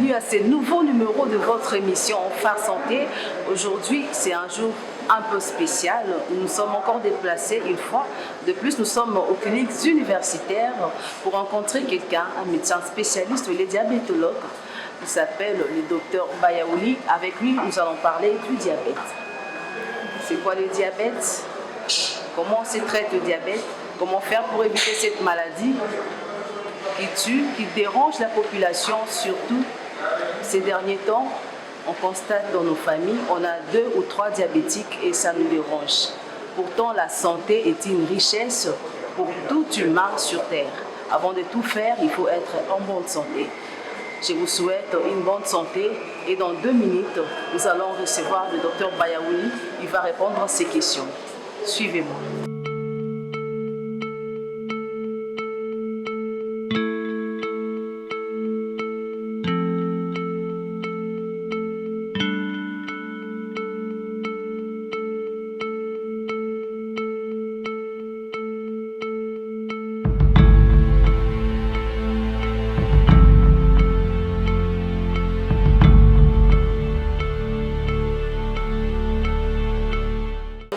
bienvenue à ce nouveau numéro de votre émission Phare Santé. Aujourd'hui, c'est un jour un peu spécial. Nous sommes encore déplacés une fois. De plus, nous sommes aux cliniques universitaires pour rencontrer quelqu'un, un médecin spécialiste, il est diabétologue. Il s'appelle le docteur Bayaouli. Avec lui, nous allons parler du diabète. C'est quoi le diabète? Comment se traite le diabète? Comment faire pour éviter cette maladie qui tue, qui dérange la population, surtout ces derniers temps? On constate dans nos familles, on a 2 ou 3 diabétiques et ça nous dérange. Pourtant, la santé est une richesse pour tout humain sur Terre. Avant de tout faire, il faut être en bonne santé. Je vous souhaite une bonne santé et dans 2 minutes, nous allons recevoir le docteur Bayaouli. Il va répondre à ces questions. Suivez-moi.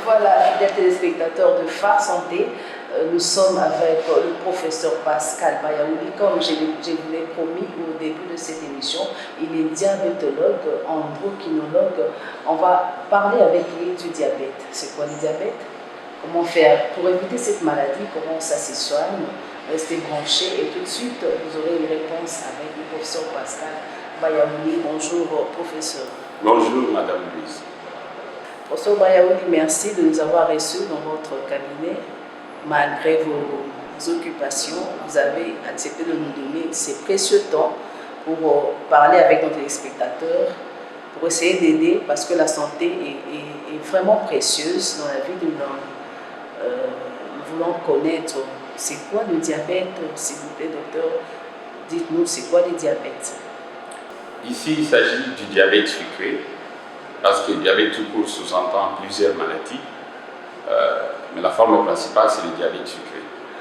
Voilà, fidèles téléspectateurs de Phare Santé, nous sommes avec le professeur Pascal Bayaouli. Comme je vous l'ai promis au début de cette émission, il est diabétologue, endocrinologue. On va parler avec lui du diabète. C'est quoi le diabète? Comment faire pour éviter cette maladie? Comment ça se soigne? Restez branchés et tout de suite, vous aurez une réponse avec le professeur Pascal Bayaouli. Bonjour, professeur. Bonjour, Madame Louise. Professeur Bayaouli, merci de nous avoir reçus dans votre cabinet. Malgré vos occupations, vous avez accepté de nous donner ces précieux temps pour parler avec nos téléspectateurs, pour essayer d'aider, parce que la santé est vraiment précieuse dans la vie de l'homme. Nous voulons connaître c'est quoi le diabète, s'il vous plaît, docteur. Dites-nous, c'est quoi le diabète? Ici, il s'agit du diabète sucré, parce que le diabète tout court sous-entend plusieurs maladies, mais la forme principale, c'est le diabète sucré.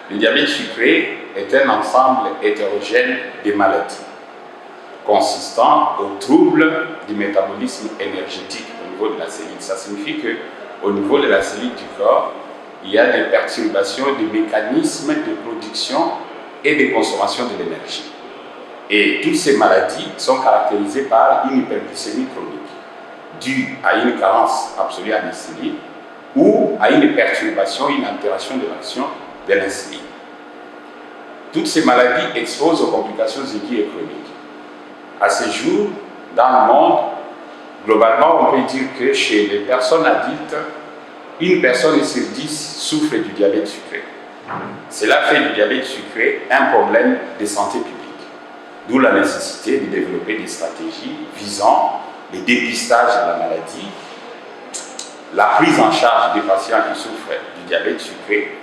Le diabète sucré est un ensemble hétérogène de maladies, consistant aux troubles du métabolisme énergétique au niveau de la cellule. Ça signifie qu'au niveau de la cellule du corps, il y a des perturbations des mécanismes de production et de consommation de l'énergie. Et toutes ces maladies sont caractérisées par une hyperglycémie chronique, due à une carence absolue en insuline ou à une perturbation, une altération de l'action de l'insuline. Toutes ces maladies exposent aux complications aiguës et chroniques. À ce jour, dans le monde, globalement, on peut dire que chez les personnes adultes, une personne sur 10 souffre du diabète sucré. Cela fait du diabète sucré un problème de santé publique. D'où la nécessité de développer des stratégies visant le dépistage de la maladie, la prise en charge des patients qui souffrent du diabète sucré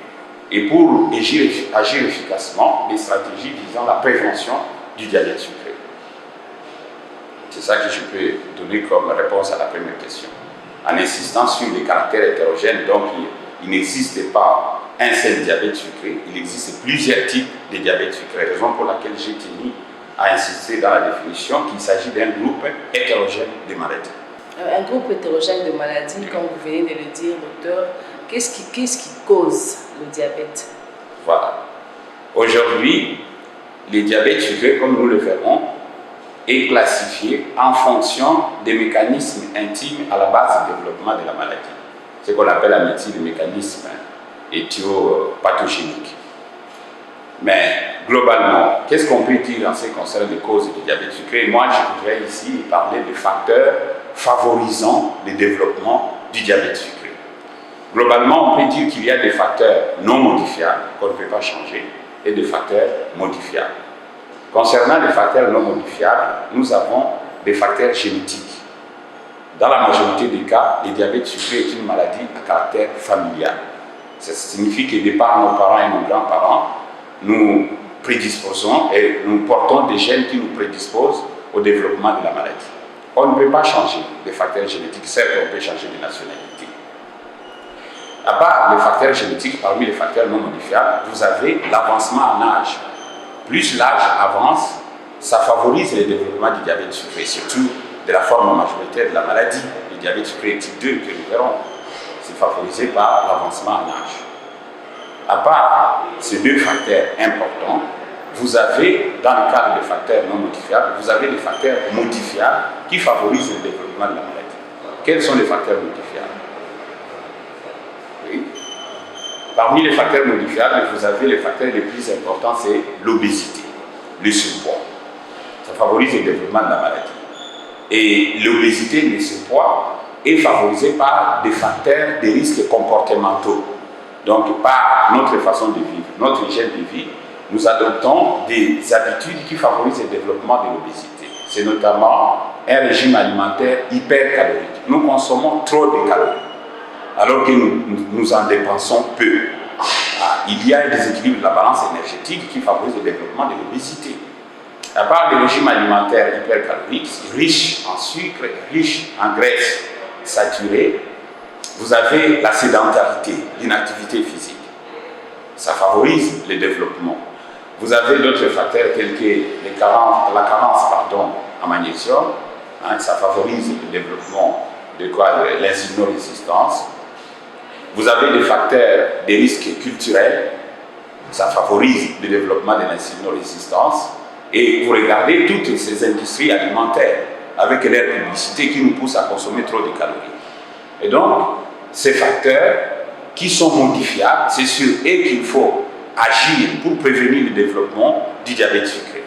et pour agir efficacement, des stratégies visant la prévention du diabète sucré. C'est ça que je peux donner comme réponse à la première question. En insistant sur les caractères hétérogènes, donc il n'existe pas un seul diabète sucré, il existe plusieurs types de diabète sucré, raison pour laquelle j'ai tenu à insister dans la définition qu'il s'agit d'un groupe hétérogène de maladies. Un groupe hétérogène de maladies, comme vous venez de le dire, docteur, qu'est-ce qui cause le diabète? Voilà. Aujourd'hui, le diabète sucré, comme nous le verrons, est classifié en fonction des mécanismes intimes à la base du développement de la maladie. Ce qu'on appelle en médecine les mécanismes éthiopathogéniques. Mais globalement, qu'est-ce qu'on peut dire en ce qui concerne les causes du diabète sucré? Moi, je voudrais ici parler des facteurs favorisant le développement du diabète sucré. Globalement, on peut dire qu'il y a des facteurs non modifiables qu'on ne peut pas changer et des facteurs modifiables. Concernant les facteurs non modifiables, nous avons des facteurs génétiques. Dans la majorité des cas, le diabète sucré est une maladie à caractère familial. Ça signifie que de par nos parents et nos grands-parents, nous prédisposons et nous portons des gènes qui nous prédisposent au développement de la maladie. On ne peut pas changer les facteurs génétiques, certes on peut changer de nationalité. À part les facteurs génétiques, parmi les facteurs non modifiables, vous avez l'avancement en âge. Plus l'âge avance, ça favorise le développement du diabète sucré, surtout de la forme majoritaire de la maladie, le diabète sucré type 2 que nous verrons. C'est favorisé par l'avancement en âge. À part ces deux facteurs importants, vous avez, dans le cadre des facteurs non modifiables, vous avez des facteurs modifiables qui favorisent le développement de la maladie. Quels sont les facteurs modifiables? Oui. Parmi les facteurs modifiables, vous avez les facteurs les plus importants, c'est l'obésité, le surpoids. Ça favorise le développement de la maladie. Et l'obésité, le surpoids, est favorisé par des facteurs de risques comportementaux. Donc, par notre façon de vivre, notre hygiène de vie, nous adoptons des habitudes qui favorisent le développement de l'obésité. C'est notamment un régime alimentaire hypercalorique. Nous consommons trop de calories, alors que nous en dépensons peu. Il y a un déséquilibre de la balance énergétique qui favorise le développement de l'obésité. À part des régimes alimentaires hypercaloriques, riches en sucre, riches en graisses saturées, vous avez la sédentarité, l'inactivité physique. Ça favorise le développement. Vous avez d'autres facteurs tels que la carence en magnésium. Ça favorise le développement de l'insulinorésistance. Vous avez des facteurs des risques culturels. Ça favorise le développement de l'insulinorésistance. Et vous regardez toutes ces industries alimentaires avec leur publicité qui nous poussent à consommer trop de calories. Et donc, ces facteurs qui sont modifiables, c'est sur eux qu'il faut agir pour prévenir le développement du diabète sucré.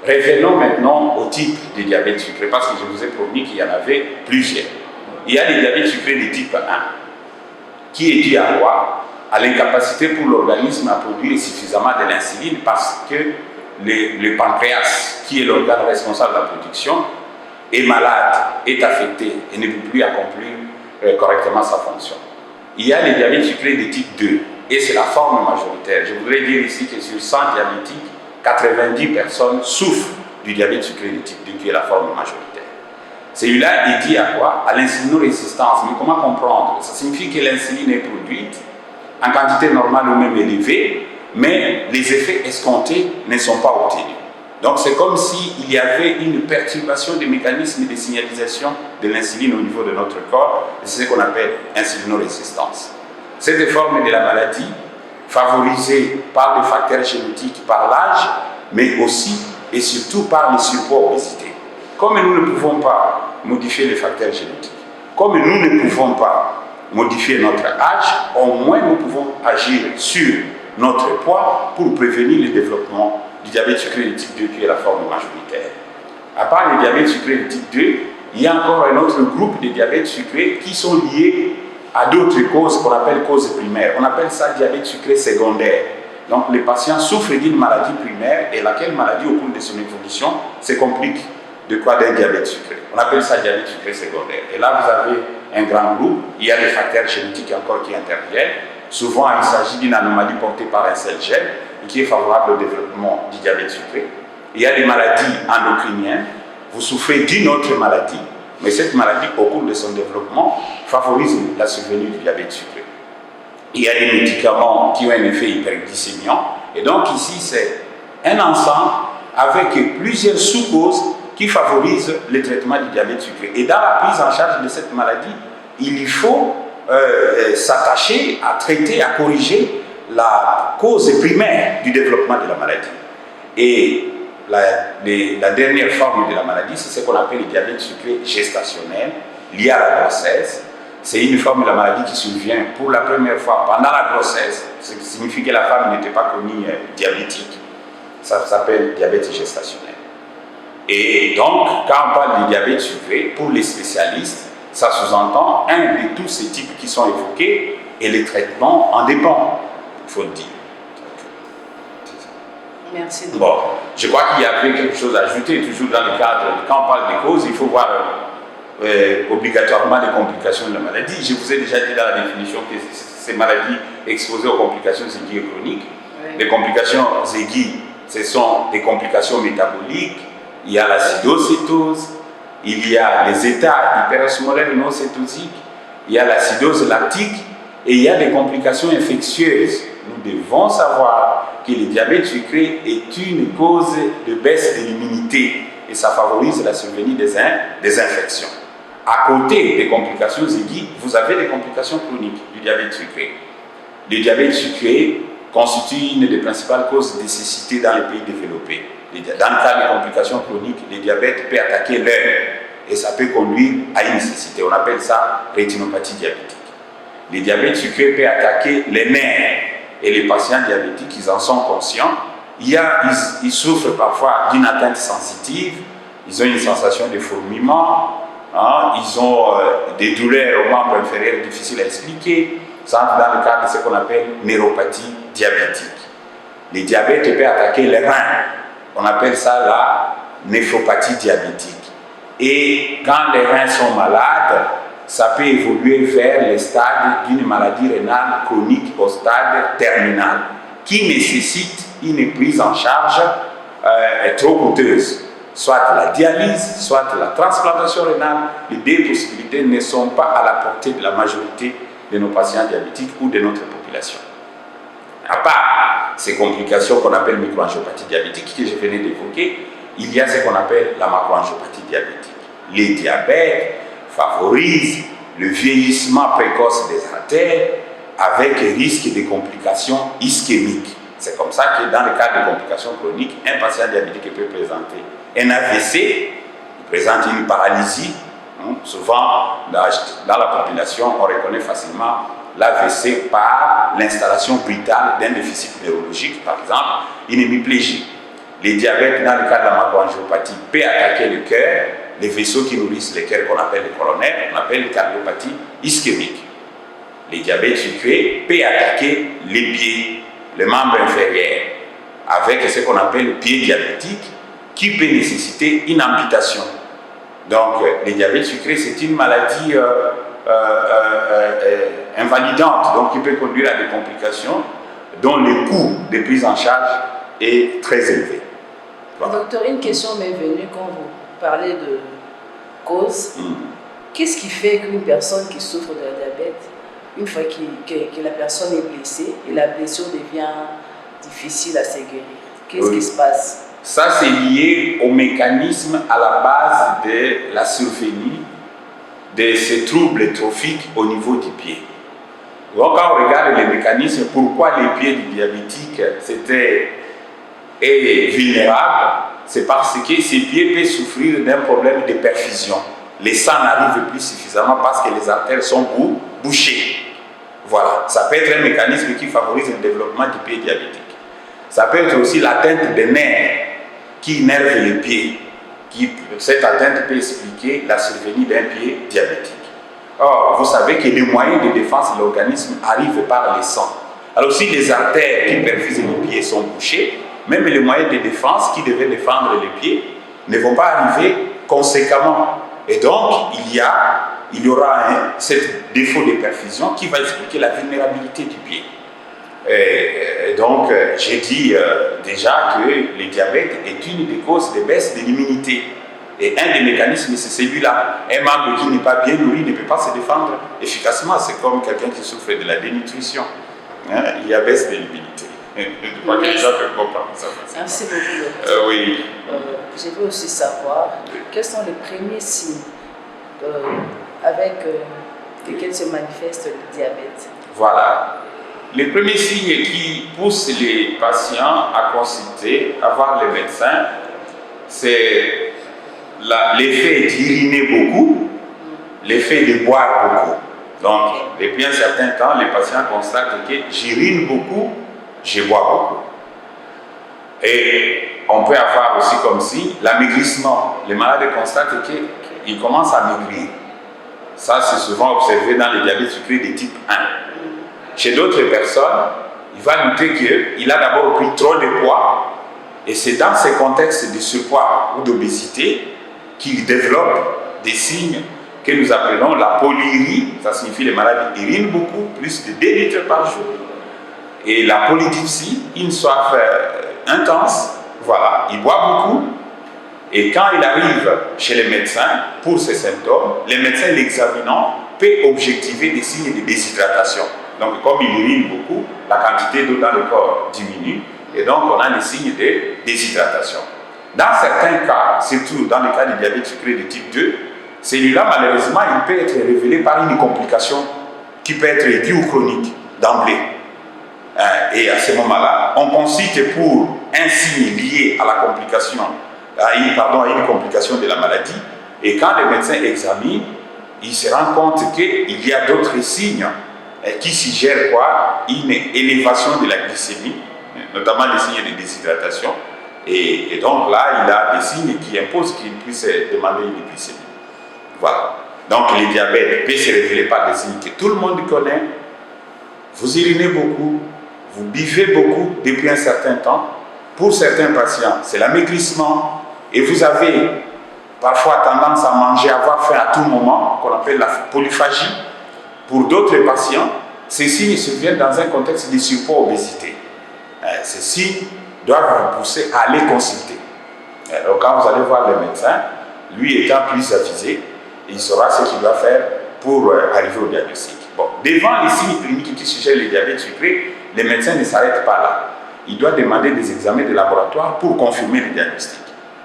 Revenons maintenant au type de diabète sucré, parce que je vous ai promis qu'il y en avait plusieurs. Il y a le diabète sucré de type 1, qui est dû à quoi? À l'incapacité pour l'organisme à produire suffisamment de l'insuline parce que le pancréas, qui est l'organe responsable de la production, est malade, est affecté et ne peut plus accomplir correctement sa fonction. Il y a le diabète sucré de type 2 et c'est la forme majoritaire. Je voudrais dire ici que sur 100 diabétiques, 90 personnes souffrent du diabète sucré de type 2 qui est la forme majoritaire. Celui-là est dû à quoi? À l'insulinorésistance. Mais comment comprendre? Ça signifie que l'insuline est produite en quantité normale ou même élevée, mais les effets escomptés ne sont pas obtenus. Donc c'est comme s'il y avait une perturbation des mécanismes de signalisation de l'insuline au niveau de notre corps, et c'est ce qu'on appelle insulinorésistance. Cette forme de la maladie, favorisée par les facteurs génétiques, par l'âge, mais aussi et surtout par le surpoids obésité. Comme nous ne pouvons pas modifier les facteurs génétiques, comme nous ne pouvons pas modifier notre âge, au moins nous pouvons agir sur notre poids pour prévenir le développement du diabète sucré de type 2 qui est la forme majoritaire. À part le diabète sucré de type 2, il y a encore un autre groupe de diabète sucré qui sont liés à d'autres causes qu'on appelle causes primaires. On appelle ça diabète sucré secondaire. Donc les patients souffrent d'une maladie primaire et laquelle maladie au cours de son évolution se complique d'un diabète sucré. On appelle ça diabète sucré secondaire. Et là vous avez un grand groupe, il y a des facteurs génétiques encore qui interviennent. Souvent il s'agit d'une anomalie portée par un seul gène qui est favorable au développement du diabète sucré. Il y a des maladies endocriniennes, vous souffrez d'une autre maladie, mais cette maladie, au cours de son développement, favorise la survenue du diabète sucré. Il y a des médicaments qui ont un effet hyperglycémiant, et donc ici, c'est un ensemble avec plusieurs sous-causes qui favorisent le traitement du diabète sucré. Et dans la prise en charge de cette maladie, il faut s'attacher à traiter, à corriger la cause primaire du développement de la maladie. Et la dernière forme de la maladie, c'est ce qu'on appelle le diabète sucré gestationnel, lié à la grossesse. C'est une forme de la maladie qui survient pour la première fois pendant la grossesse, ce qui signifie que la femme n'était pas connue diabétique. Ça s'appelle diabète gestationnel. Et donc, quand on parle de diabète sucré, pour les spécialistes, ça sous-entend un de tous ces types qui sont évoqués et les traitements en dépendent, il faut le dire. Merci. Bon, je crois qu'il y avait quelque chose à ajouter, toujours dans le cadre, quand on parle des causes, il faut voir obligatoirement les complications de la maladie. Je vous ai déjà dit dans la définition que ces maladies exposées aux complications aiguës et chroniques. Oui. Les complications aiguës, ce sont des complications métaboliques, il y a l'acidocétose, il y a les états hyperosmolaires non cétosiques, il y a l'acidose lactique et il y a des complications infectieuses. Nous devons savoir que le diabète sucré est une cause de baisse de l'immunité et ça favorise la survenue des infections. À côté des complications aiguës, vous avez des complications chroniques du diabète sucré. Le diabète sucré constitue une des principales causes de cécité dans les pays développés. Dans le cas des complications chroniques, le diabète peut attaquer l'œil et ça peut conduire à une cécité. On appelle ça rétinopathie diabétique. Le diabète sucré peut attaquer les nerfs et les patients diabétiques, ils en sont conscients. Ils souffrent parfois d'une atteinte sensitive, ils ont une sensation de fourmillement, ils ont des douleurs aux membres inférieurs difficiles à expliquer. Ça entre dans le cadre de ce qu'on appelle neuropathie diabétique. Le diabète peut attaquer les reins, on appelle ça la néphropathie diabétique. Et quand les reins sont malades, ça peut évoluer vers le stade d'une maladie rénale chronique au stade terminal, qui nécessite une prise en charge trop coûteuse, soit la dialyse, soit la transplantation rénale. Les deux possibilités ne sont pas à la portée de la majorité de nos patients diabétiques ou de notre population. À part ces complications qu'on appelle microangiopathie diabétique que je venais d'évoquer, il y a ce qu'on appelle la macroangiopathie diabétique. Les diabètes favorisent le vieillissement précoce des artères avec risque de complications ischémiques. C'est comme ça que dans le cas de complications chroniques, un patient diabétique peut présenter un AVC, il présente une paralysie. Souvent, dans la population, on reconnaît facilement l'AVC par l'installation brutale d'un déficit neurologique, par exemple, une hémiplégie. Les diabètes, dans le cas de la macroangiopathie, peut attaquer le cœur, les vaisseaux qui nourrissent le cœur qu'on appelle les coronaires, on appelle les cardiopathies ischémiques. Les diabètes sucrés peut attaquer les pieds, les membres inférieurs, avec ce qu'on appelle le pied diabétique, qui peut nécessiter une amputation. Donc, le diabète sucré, c'est une maladie invalidante, donc qui peut conduire à des complications dont le coût de prise en charge est très élevé. Voilà. Docteur, une question m'est venue quand vous parlez de cause. Qu'est-ce qui fait qu'une personne qui souffre de diabète, une fois que la personne est blessée, et la blessure devient difficile à se guérir? Qu'est-ce qui se passe? Ça, c'est lié au mécanisme à la base de la survenue de ces troubles trophiques au niveau du pied. Donc, quand on regarde les mécanismes, pourquoi les pieds du diabétique est vulnérable, c'est parce que ces pieds peuvent souffrir d'un problème de perfusion. Les sangs n'arrivent plus suffisamment parce que les artères sont bouchées. Voilà, ça peut être un mécanisme qui favorise le développement du pied diabétique. Ça peut être aussi l'atteinte des nerfs qui innervent les pieds. Cette atteinte peut expliquer la survenue d'un pied diabétique. Or, vous savez que les moyens de défense de l'organisme arrivent par les sangs. Alors, si les artères qui perfusent les pieds sont bouchées, même les moyens de défense qui devaient défendre les pieds ne vont pas arriver conséquemment. Et donc, il y aura ce défaut de perfusion qui va expliquer la vulnérabilité du pied. Donc, j'ai dit déjà que le diabète est une des causes de baisse de l'immunité. Et un des mécanismes, c'est celui-là. Un membre qui n'est pas bien nourri ne peut pas se défendre efficacement. C'est comme quelqu'un qui souffre de la dénutrition. Il y a baisse de l'immunité. Je crois que les gens peuvent comprendre ça. Merci beaucoup. Oui. Je veux aussi savoir quels sont les premiers signes avec lesquels se manifeste le diabète. Voilà. Les premiers signes qui poussent les patients à consulter, à voir les médecins, c'est l'effet d'uriner beaucoup, l'effet de boire beaucoup. Donc, depuis un certain temps, les patients constatent que j'urine beaucoup, je bois beaucoup. Et on peut avoir aussi comme signe l'amaigrissement. Les malades constatent qu'ils commencent à maigrir. Ça, c'est souvent observé dans les diabètes sucrés de type 1. Chez d'autres personnes, il va noter qu'il a d'abord pris trop de poids, et c'est dans ces contextes de surpoids ou d'obésité qu'il développe des signes que nous appelons la polyurie. Ça signifie que les malades urinent beaucoup, plus de 2 litres par jour. Et la polydipsie, une soif intense, voilà, il boit beaucoup. Et quand il arrive chez les médecins pour ces symptômes, les médecins l'examinant peuvent objectiver des signes de déshydratation. Donc, comme il urine beaucoup, la quantité d'eau dans le corps diminue et donc on a les signes de déshydratation. Dans certains cas, surtout dans le cas du diabète sucré de type 2, celui-là, malheureusement, il peut être révélé par une complication qui peut être aiguë ou chronique d'emblée. Et à ce moment-là, on consulte pour un signe lié à la complication, à une complication de la maladie. Et quand le médecin examine, il se rend compte qu'il y a d'autres signes qui suggèrent quoi? Une élévation de la glycémie, notamment les signes de déshydratation. Et donc là, il a des signes qui imposent qu'il puisse demander une glycémie. Voilà. Donc le diabète peut se révéler par des signes que tout le monde connaît. Vous urinez beaucoup, vous buvez beaucoup depuis un certain temps. Pour certains patients, c'est l'amaigrissement. Et vous avez parfois tendance à manger, avoir faim à tout moment, qu'on appelle la polyphagie. Pour d'autres patients, ces signes surviennent dans un contexte de surpoids obésité. Ces signes doivent vous pousser à aller consulter. Alors quand vous allez voir le médecin, lui étant plus avisé, il saura ce qu'il doit faire pour arriver au diagnostic. Bon, devant les signes cliniques qui suggèrent le diabète sucré, les médecins ne s'arrêtent pas là. Il doit demander des examens de laboratoire pour confirmer le diagnostic.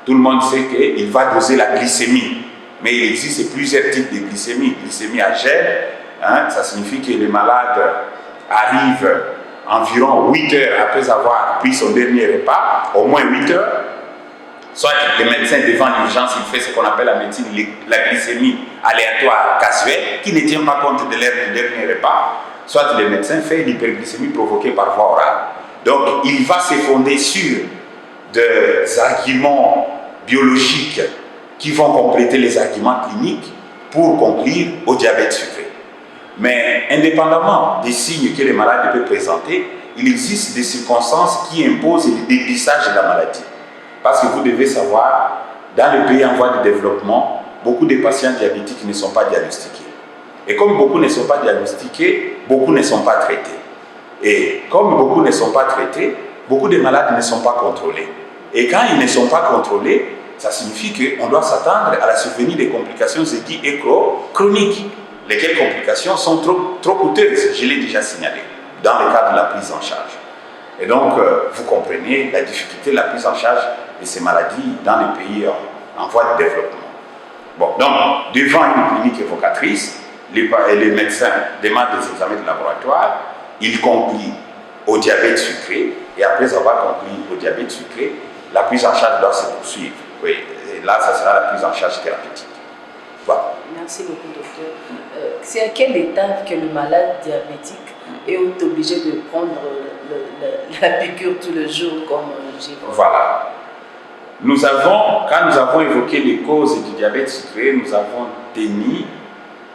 Tout le monde sait qu'il va doser la glycémie, mais il existe plusieurs types de glycémie. Glycémie à gel, ça signifie que le malade arrive environ 8 heures après avoir pris son dernier repas, au moins 8 heures. Soit le médecin devant l'urgence, il fait ce qu'on appelle la médecine, la glycémie aléatoire casuelle, qui ne tient pas compte de l'heure du dernier repas. Soit le médecin fait l'hyperglycémie provoquée par voie orale. Donc il va se fonder sur des arguments biologiques qui vont compléter les arguments cliniques pour conclure au diabète sucré. Mais indépendamment des signes que les malades peuvent présenter, il existe des circonstances qui imposent le dépistage de la maladie. Parce que vous devez savoir, dans les pays en voie de développement, beaucoup de patients diabétiques ne sont pas diagnostiqués. Et comme beaucoup ne sont pas diagnostiqués, beaucoup ne sont pas traités. Et comme beaucoup ne sont pas traités, beaucoup de malades ne sont pas contrôlés. Et quand ils ne sont pas contrôlés, ça signifie qu'on doit s'attendre à la survenue des complications aiguës et chroniques. Lesquelles complications sont trop coûteuses, je l'ai déjà signalé, dans le cadre de la prise en charge. Et donc, vous comprenez la difficulté de la prise en charge de ces maladies dans les pays en voie de développement. Bon, donc, devant une clinique évocatrice, les médecins demandent des examens de laboratoire, ils concluent au diabète sucré, et après avoir conclu au diabète sucré, la prise en charge doit se poursuivre. Oui, et là, ça sera la prise en charge thérapeutique. Voilà. Merci beaucoup, docteur. C'est à quelle étape que le malade diabétique est obligé de prendre la piqûre tous les jours, comme j'ai dit? Voilà. Quand nous avons évoqué les causes du diabète sucré, nous avons tenu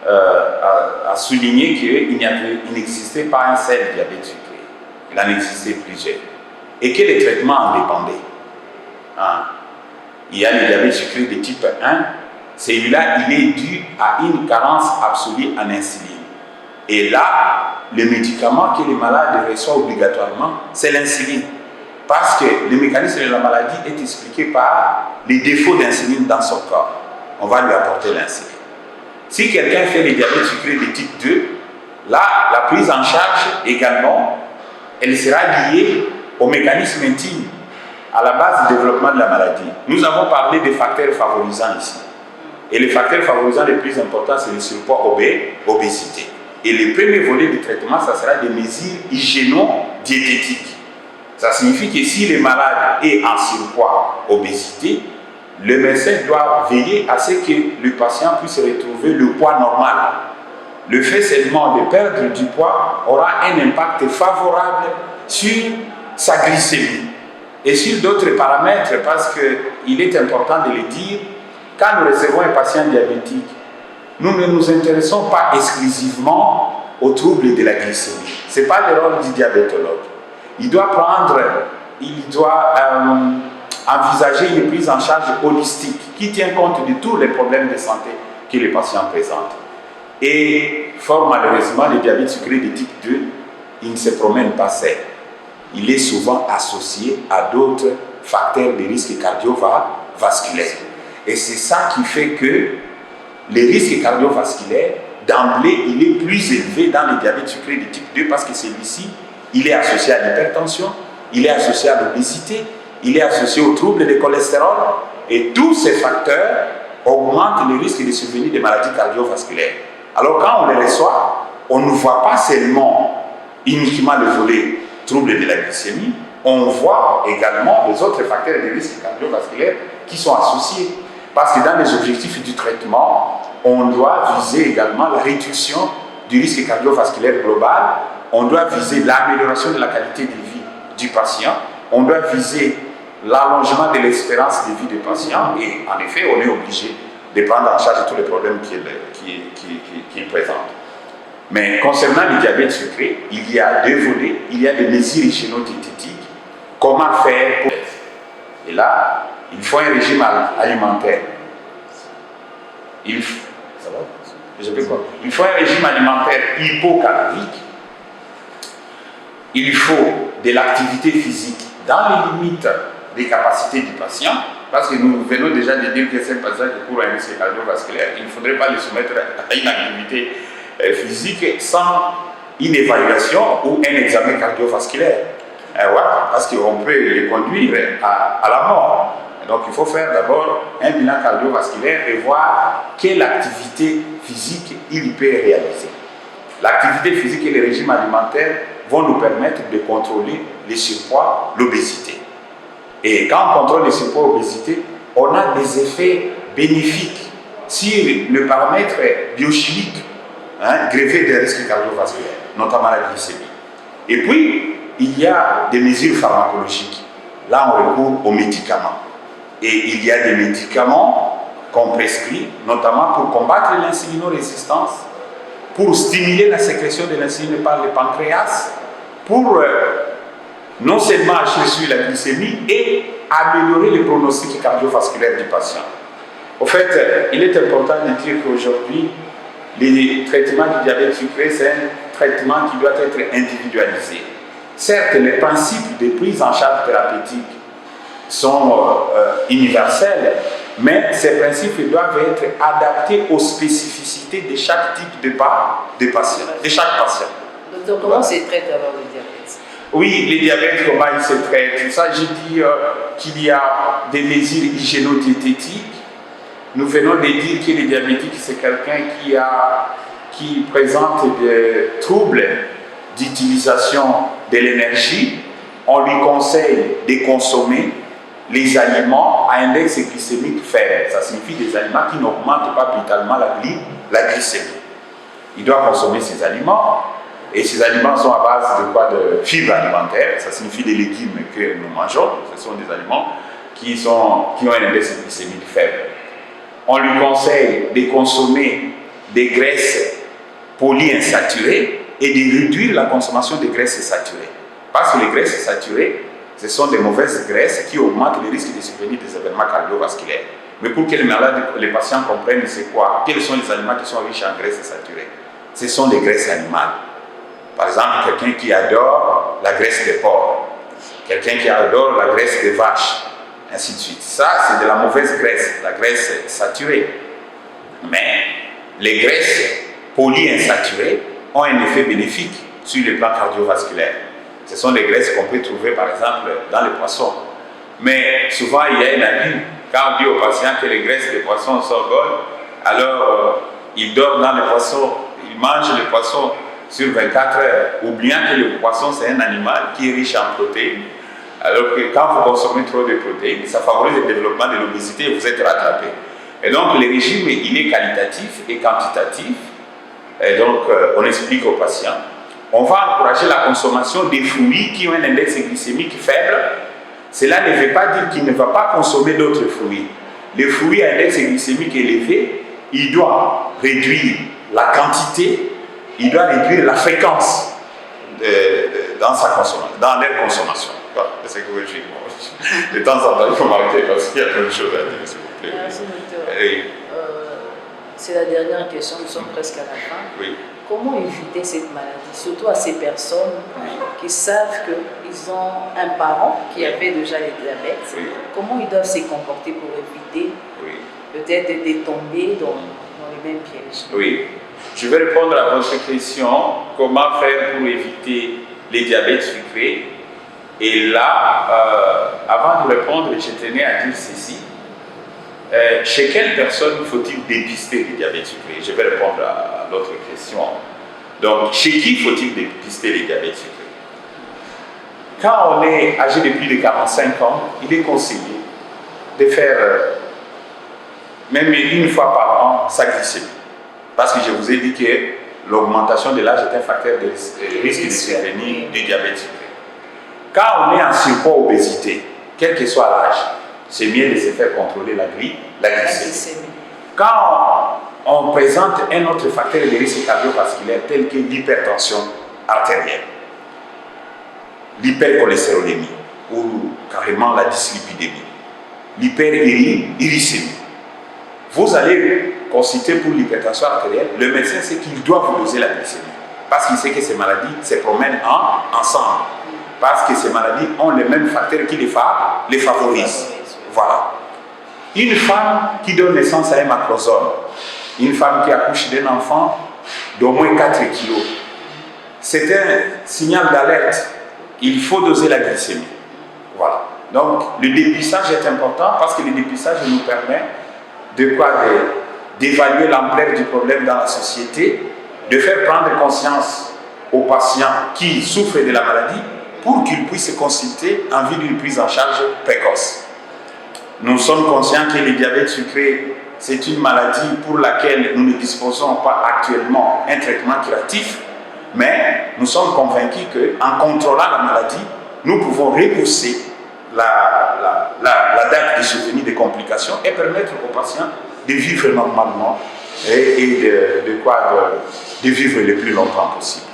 à souligner qu'il n'existait pas un seul diabète sucré. Il en existait plusieurs. Et que les traitements en dépendaient. Il y a le diabète sucré de type 1. Celui-là, il est dû à une carence absolue en insuline. Et là, le médicament que le malade reçoit obligatoirement, c'est l'insuline. Parce que le mécanisme de la maladie est expliqué par les défauts d'insuline dans son corps. On va lui apporter l'insuline. Si quelqu'un fait le diabète sucré de type 2, là, la prise en charge également, elle sera liée au mécanisme intime, à la base du développement de la maladie. Nous avons parlé des facteurs favorisants ici. Et les facteurs favorisants les plus importants, c'est le surpoids, obésité. Et le premier volet du traitement, ça sera des mesures hygiéno-diététiques. Ça signifie que si le malade est en surpoids, obésité, le médecin doit veiller à ce que le patient puisse retrouver le poids normal. Le fait seulement de perdre du poids aura un impact favorable sur sa glycémie et sur d'autres paramètres, parce qu'il est important de le dire. Quand nous recevons un patient diabétique, nous ne nous intéressons pas exclusivement aux troubles de la glycémie. Ce n'est pas le rôle du diabétologue. Il doit envisager une prise en charge holistique qui tient compte de tous les problèmes de santé que les patients présentent. Et fort malheureusement, le diabète sucré de type 2, il ne se promène pas seul. Il est souvent associé à d'autres facteurs de risque cardiovasculaire. Et c'est ça qui fait que le risque cardiovasculaire, d'emblée, il est plus élevé dans le diabète sucré de type 2 parce que celui-ci, il est associé à l'hypertension, il est associé à l'obésité, il est associé aux troubles du cholestérol, et tous ces facteurs augmentent le risque de survenir des maladies cardiovasculaires. Alors quand on les reçoit, on ne voit pas seulement uniquement le volet troubles de la glycémie, on voit également les autres facteurs de risque cardiovasculaire qui sont associés. Parce que dans les objectifs du traitement, on doit viser également la réduction du risque cardiovasculaire global, on doit viser l'amélioration de la qualité de vie du patient, on doit viser l'allongement de l'espérance de vie du patient, et en effet, on est obligé de prendre en charge tous les problèmes qu'il présente. Mais concernant le diabète sucré, il y a deux volets. Il y a des mesures hygiéno-diététiques. Comment faire pour... Et là, il faut un régime alimentaire. Il faut un régime alimentaire hypocalorique. Il faut de l'activité physique dans les limites des capacités du patient, parce que nous venons déjà de dire que c'est un patient qui court un risque cardiovasculaire. Il ne faudrait pas le soumettre à une activité physique sans une évaluation ou un examen cardiovasculaire. Voilà, parce qu'on peut les conduire à la mort. Donc il faut faire d'abord un bilan cardiovasculaire et voir quelle activité physique il peut réaliser. L'activité physique et le régime alimentaire vont nous permettre de contrôler le surpoids, l'obésité. Et quand on contrôle le surpoids et l'obésité, on a des effets bénéfiques sur le paramètre biochimique greffé des risques cardiovasculaires, notamment la glycémie. Et puis, il y a des mesures pharmacologiques. Là, on recourt aux médicaments. Et il y a des médicaments qu'on prescrit, notamment pour combattre l'insulinorésistance, pour stimuler la sécrétion de l'insuline par le pancréas, pour non seulement agir sur la glycémie et améliorer le pronostic cardiovasculaire du patient. Au fait, il est important de dire qu'aujourd'hui, le traitement du diabète sucré, c'est un traitement qui doit être individualisé. Certes, les principes de prise en charge thérapeutique sont universels, mais ces principes doivent être adaptés aux spécificités de chaque type de patient, de chaque patient. Donc, comment se traite alors le diabète? Oui, le diabète, comment il se traite? Ça, j'ai dit qu'il y a des mesures hygiéno-diététiques. Nous venons de dire que le diabétique, c'est quelqu'un qui présente des troubles d'utilisation de l'énergie. On lui conseille de consommer les aliments à index glycémique faible. Ça signifie des aliments qui n'augmentent pas brutalement la glycémie. Il doit consommer ces aliments, et ces aliments sont à base de quoi? De fibres alimentaires. Ça signifie des légumes que nous mangeons. Ce sont des aliments qui ont un index glycémique faible. On lui conseille de consommer des graisses polyinsaturées et de réduire la consommation des graisses saturées. Parce que les graisses saturées, ce sont des mauvaises graisses qui augmentent le risque de survenir des événements cardiovasculaires. Mais pour que les patients comprennent c'est quoi, quels sont les aliments qui sont riches en graisses saturées? Ce sont des graisses animales. Par exemple, quelqu'un qui adore la graisse de porc, quelqu'un qui adore la graisse de vache, ainsi de suite. Ça, c'est de la mauvaise graisse, la graisse saturée. Mais les graisses polyinsaturées ont un effet bénéfique sur le plan cardiovasculaire. Ce sont des graisses qu'on peut trouver, par exemple, dans les poissons. Mais souvent, il y a un abus. Quand on dit aux patients que les graisses des poissons sont bonnes, alors ils dorment dans les poissons, ils mangent les poissons sur 24 heures, oubliant que le poisson, c'est un animal qui est riche en protéines. Alors que quand vous consommez trop de protéines, ça favorise le développement de l'obésité et vous êtes rattrapé. Et donc, le régime, il est qualitatif et quantitatif. Et donc, on explique aux patients. On va encourager la consommation des fruits qui ont un index glycémique faible. Cela ne veut pas dire qu'il ne va pas consommer d'autres fruits. Les fruits à index glycémique élevé, il doit réduire la quantité, il doit réduire la fréquence dans leur consommation. C'est que je dis, de temps en temps, il faut m'arrêter parce qu'il y a plein de choses à dire, s'il vous plaît. Merci, docteur. C'est la dernière question, nous sommes presque à la fin. Oui. Comment éviter cette maladie, surtout à ces personnes qui savent qu'ils ont un parent qui avait déjà le diabète? Oui. Comment ils doivent se comporter pour éviter peut-être de tomber dans les mêmes pièges? Oui. Je vais répondre à votre question. Comment faire pour éviter les diabètes sucrés? Et là, avant de répondre, je tenais à dire ceci. Chez quelle personne faut-il dépister le diabète sucré? Je vais répondre à l'autre question. Donc, chez qui faut-il dépister le diabète sucré? Quand on est âgé de plus de 45 ans, il est conseillé de faire même une fois par an sa glycémie. Parce que je vous ai dit que l'augmentation de l'âge est un facteur de risque de survenir du diabète sucré. Quand on est en surpoids obésité, quel que soit l'âge, c'est mieux de se faire contrôler la glycémie. Quand on présente un autre facteur de risque cardiovasculaire tel que l'hypertension artérielle, l'hypercholestérolémie ou carrément la dyslipidémie, l'hyperuricémie, vous allez consulter pour l'hypertension artérielle, le médecin sait qu'il doit vous doser la glycémie parce qu'il sait que ces maladies se promènent ensemble, parce que ces maladies ont les mêmes facteurs qui les favorisent. Voilà. Une femme qui donne naissance à un macrosome, une femme qui accouche d'un enfant d'au moins 4 kilos, c'est un signal d'alerte. Il faut doser la glycémie. Voilà. Donc, le dépistage est important parce que le dépistage nous permet d'évaluer l'ampleur du problème dans la société, de faire prendre conscience aux patients qui souffrent de la maladie pour qu'ils puissent se consulter en vue d'une prise en charge précoce. Nous sommes conscients que le diabète sucré, c'est une maladie pour laquelle nous ne disposons pas actuellement un traitement curatif, mais nous sommes convaincus qu'en contrôlant la maladie, nous pouvons repousser la date de survenue des complications et permettre aux patients de vivre normalement et de vivre le plus longtemps possible.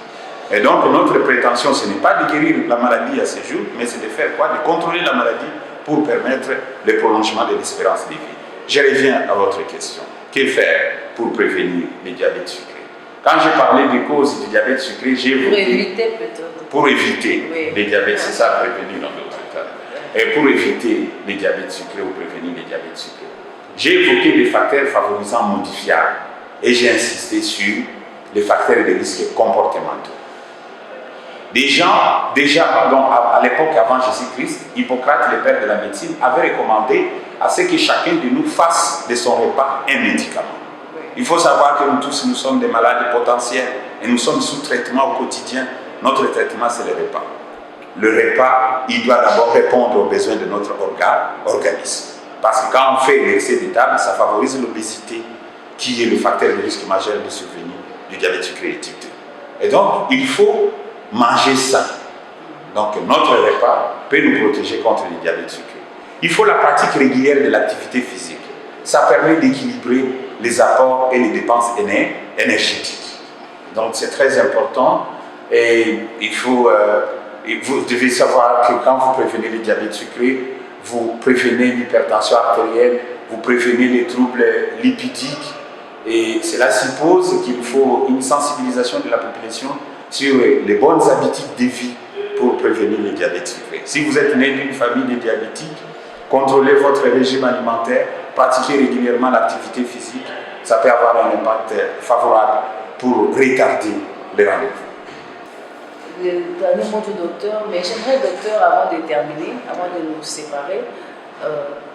Et donc notre prétention, ce n'est pas de guérir la maladie à ce jour, mais c'est de faire quoi? De contrôler la maladie pour permettre le prolongement de l'espérance de vie. Je reviens à votre question. Que faire pour prévenir le diabète sucré? Quand j'ai parlé des causes du diabète sucré, j'ai évoqué... Pour éviter peut-être. Pour éviter le diabète, c'est ça, prévenir dans d'autres termes. Et pour éviter le diabète sucré ou prévenir le diabète sucré, j'ai évoqué des facteurs favorisants modifiables et j'ai insisté sur les facteurs de risque comportementaux. À l'époque avant Jésus-Christ, Hippocrate, le père de la médecine, avait recommandé à ce que chacun de nous fasse de son repas un médicament. Il faut savoir que nous tous, nous sommes des malades potentiels et nous sommes sous traitement au quotidien. Notre traitement, c'est le repas. Le repas, il doit d'abord répondre aux besoins de notre organisme. Parce que quand on fait l'excès de table, ça favorise l'obésité, qui est le facteur de risque majeur de survenue du diabète sucré type 2. Et donc, il faut manger sain. Donc, notre repas peut nous protéger contre le diabète sucré. Il faut la pratique régulière de l'activité physique. Ça permet d'équilibrer les apports et les dépenses énergétiques. Donc, c'est très important. Et vous devez savoir que quand vous prévenez le diabète sucré, vous prévenez l'hypertension artérielle, vous prévenez les troubles lipidiques. Et cela suppose qu'il faut une sensibilisation de la population sur les bonnes habitudes de vie pour prévenir le diabète sucré. Si vous êtes né d'une famille de diabétiques, contrôlez votre régime alimentaire, pratiquez régulièrement l'activité physique, ça peut avoir un impact favorable pour retarder les rendez-vous. Le dernier mot du docteur, mais j'aimerais, docteur, avant de terminer, avant de nous séparer,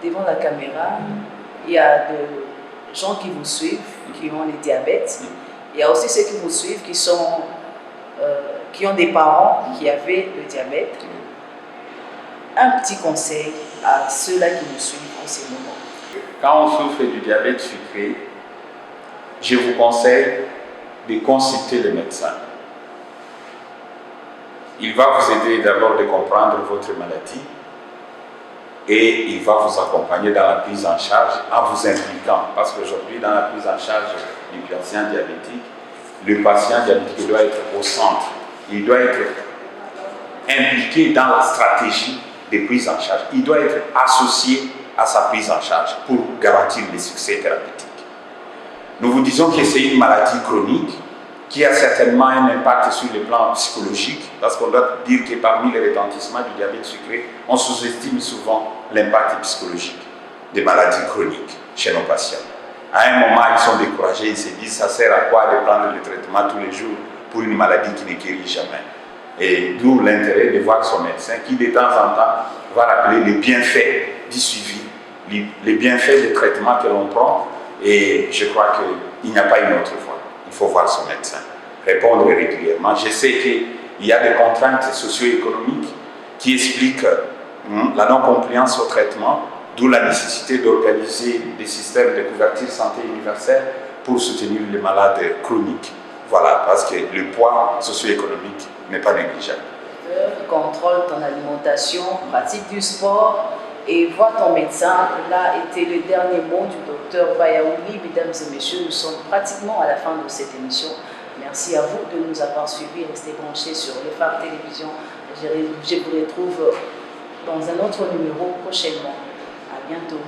devant la caméra, il y a des gens qui vous suivent, qui ont le diabète. Il y a aussi ceux qui vous suivent qui ont des parents qui avaient le diabète. Un petit conseil à ceux-là qui nous suivent en ce moment. Quand on souffre du diabète sucré, je vous conseille de consulter le médecin. Il va vous aider d'abord de comprendre votre maladie et il va vous accompagner dans la prise en charge en vous impliquant. Parce qu'aujourd'hui, dans la prise en charge du patient diabétique, le patient diabétique doit être au centre. Il doit être impliqué dans la stratégie de prise en charge. Il doit être associé à sa prise en charge pour garantir le succès thérapeutique. Nous vous disons que c'est une maladie chronique qui a certainement un impact sur le plan psychologique, parce qu'on doit dire que parmi les retentissements du diabète sucré, on sous-estime souvent l'impact psychologique des maladies chroniques chez nos patients. À un moment, ils sont découragés, ils se disent, ça sert à quoi de prendre le traitement tous les jours pour une maladie qui ne guérit jamais? Et d'où l'intérêt de voir son médecin qui, de temps en temps, va rappeler les bienfaits du suivi, les bienfaits des traitements que l'on prend. Et je crois qu'il n'y a pas une autre voie. Il faut voir son médecin, répondre régulièrement. Je sais qu'il y a des contraintes socio-économiques qui expliquent la non-compliance au traitement, d'où la nécessité d'organiser des systèmes de couverture santé universelle pour soutenir les malades chroniques. Voilà, parce que le poids socio-économique n'est pas négligeable. Contrôle ton alimentation, pratique du sport et vois ton médecin. Là était le dernier mot du docteur Bayaouli. Mesdames et messieurs, nous sommes pratiquement à la fin de cette émission. Merci à vous de nous avoir suivis. Restez branchés sur les Phare Télévision. Je vous retrouve dans un autre numéro prochainement. À bientôt.